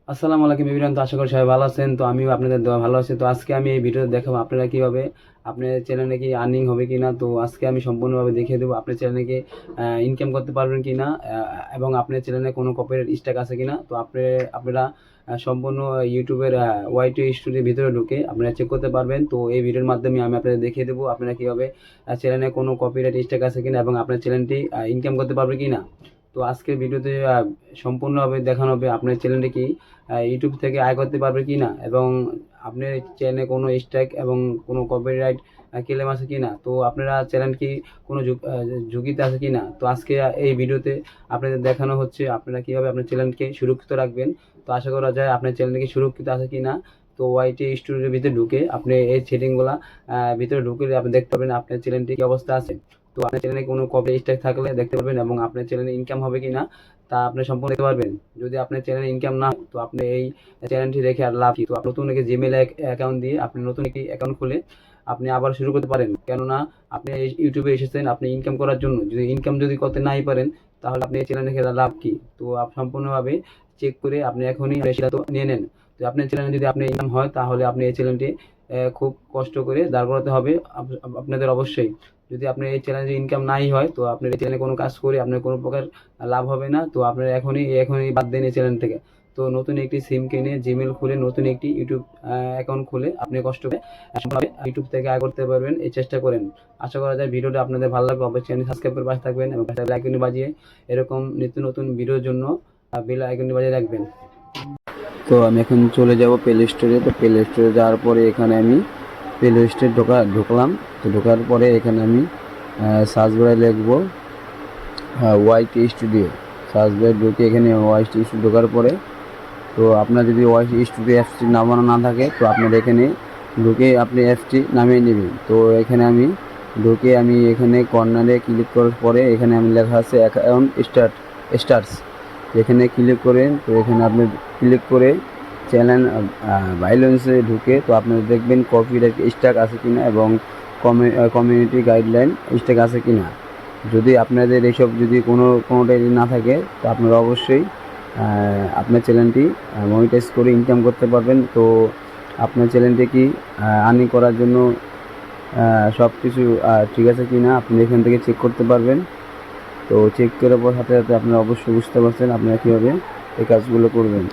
আসসালামু আলাইকুম এভরিওয়ান। তো আশা করি সবাই ভালো আছেন। তো আমিও আপনাদের দোয়া ভালো আছি। তো আজকে আমি এই ভিডিওতে দেখাবো আপনারা কীভাবে আপনার চ্যানেলে কি আর্নিং হবে কিনা। তো আজকে আমি সম্পূর্ণভাবে দেখিয়ে দেবো আপনার চ্যানেলে কি ইনকাম করতে পারবেন কিনা, এবং আপনার চ্যানেলে কোনো কপিরাইট স্ট্রাইক আছে কিনা। তো আপনারা সম্পূর্ণ ইউটিউবের ওয়াইটি স্টুডিওর ভিতরে ঢুকে আপনারা চেক করতে পারবেন। তো এই ভিডিওর মাধ্যমে আমি আপনাদের দেখিয়ে দেবো আপনারা কীভাবে চ্যানেলে কোনো কপিরাইট স্ট্রাইক আছে কিনা এবং আপনার চ্যানেলটি ইনকাম করতে পারবে কিনা। তো আজকের ভিডিওতে সম্পূর্ণভাবে দেখানো হবে আপনার চ্যানেলটি কি ইউটিউব থেকে আয় করতে পারবে কি না, এবং আপনার চ্যানেলে কোনো স্ট্রাইক এবং কোনো কপিরাইট ক্লেম আছে কি না। তো আপনারা চ্যানেল কি কোনো ঝুঁকিতে আছে কি না। তো আজকে এই ভিডিওতে আপনাদের দেখানো হচ্ছে আপনারা কীভাবে আপনার চ্যানেলকে সুরক্ষিত রাখবেন। তো আশা করা যায় আপনার চ্যানেলকে সুরক্ষিত আছে কি না। তো ওয়াইটি স্টুডিওর ভিতরে ঢুকে আপনি এই সেটিংগুলো ভিতরে ঢুকে আপনি দেখতে পাবেন আপনার চ্যানেলটি কী অবস্থা আছে। তো আপনার চ্যানেলে কোনো কপিরাইট স্ট্রাইক থাকলে দেখতে পারবেন, এবং আপনার চ্যানেলে ইনকাম হবে কি না তা আপনি সম্পূর্ণ দেখতে পারবেন। যদি আপনার চ্যানেলে ইনকাম না হয় তো আপনি এই চ্যানেলটি রেখে আর লাভ কি। তো নতুন একটি জিমেল অ্যাকাউন্ট দিয়ে আপনি নতুন একটি অ্যাকাউন্ট খুলে আপনি আবার শুরু করতে পারেন। কেননা আপনি ইউটিউবে এসেছেন আপনি ইনকাম করার জন্য, যদি ইনকাম যদি করতে নাই পারেন তাহলে আপনি এই চ্যানেল রেখে লাভ কি। তো সম্পূর্ণভাবে চেক করে আপনি এখনই সিদ্ধান্ত নিয়ে নেন। তো আপনার চ্যানেলে যদি আপনার ইনকাম হয় তাহলে আপনি এই চ্যানেলটি খুব কষ্ট করে দাঁড় করাতে হবে আপনাদের অবশ্যই। যদি আপনার এই চ্যানেলে ইনকাম নাই হয় তো আপনার এই চ্যানেলে কোনো কাজ করে আপনার কোনো প্রকার লাভ হবে না। তো আপনার এখনই বাদ দেন এই চ্যানেল থেকে। তো নতুন একটি সিম কিনে জিমেল খুলে নতুন একটি ইউটিউব অ্যাকাউন্ট খুলে আপনি কষ্ট করে ইউটিউব থেকে আয় করতে পারবেন, এই চেষ্টা করেন। আশা করা যায় ভিডিওটা আপনাদের ভালো লাগবে। অবশ্যই চ্যানেল সাবস্ক্রাইব করে পাশে থাকবেন এবং বেল আইকনটি বাজিয়ে এরকম নিত্য নতুন ভিডিওর জন্য বেল আইকনটি বাজিয়ে রাখবেন। তো আমি এখন চলে যাব প্লে স্টোরে। তো প্লে স্টোরে যাওয়ার পরে এখানে আমি প্লে স্টোরে ঢুকলাম। তো ঢোকার পরে এখানে আমি সার্চ বারে লিখব ওয়াইটি স্টুডিও। সার্চ বারে ঢুকে এখানে ওয়াইটি স্টুডিও ঢোকার পরে তো আপনার যদি ওয়াইটি স্টুডিও অ্যাপসটি নামানো না থাকে তো আপনার এখানে ঢুকে আপনি অ্যাপসটি নামিয়ে নেবেন। তো এখানে আমি ঢুকে আমি এখানে কর্নারে ক্লিক করার পরে এখানে আমি লেখা আছে অ্যাকাউন্ট স্টার্টস, এখানে ক্লিক করেন। তো এখানে আপনি ক্লিক করে চ্যানেল ভাইলেন্সে ঢুকে তো আপনারা দেখবেন কপিরাইট স্ট্রাইক আছে কিনা এবং কমিউনিটি গাইডলাইন স্ট্রাইক আছে কিনা। যদি আপনাদের এইসব যদি কোনোটাই না থাকে তো আপনারা অবশ্যই আপনার চ্যানেলটি মনিটাইজ করে ইনকাম করতে পারবেন। তো আপনার চ্যানেলটি কি আর্নিং করার জন্য সব কিছু ঠিক আছে কি না আপনি এখান থেকে চেক করতে পারবেন। তো চেক করার পর সাথে সাথে আপনারা অবশ্যই বুঝতে পারছেন আপনারা কীভাবে এই কাজগুলো করবেন।